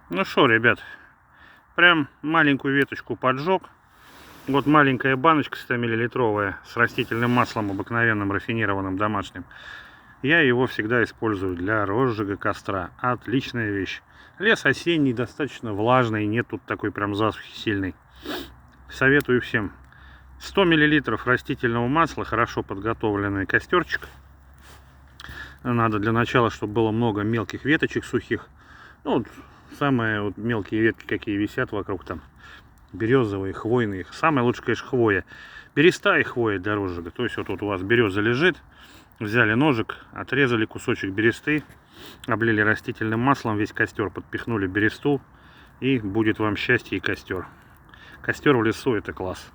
Ну что, ребят, прям маленькую веточку поджег. Вот маленькая баночка 100 мл с растительным маслом обыкновенным, рафинированным, домашним. Я его всегда использую для розжига костра. Отличная вещь. Лес осенний, достаточно влажный, нет тут такой прям засухи сильной. Советую всем. 100 мл растительного масла, хорошо подготовленный костерчик. Надо для начала, чтобы было много мелких веточек сухих. Ну, вот самые вот мелкие ветки, какие висят вокруг там. Березовые, хвойные. Самое лучшее, конечно, хвоя. Береста и хвоя для розжига. То есть вот тут у вас береза лежит. Взяли ножик, отрезали кусочек бересты, облили растительным маслом весь костер, подпихнули бересту, и будет вам счастье и костер. Костер в лесу — это класс.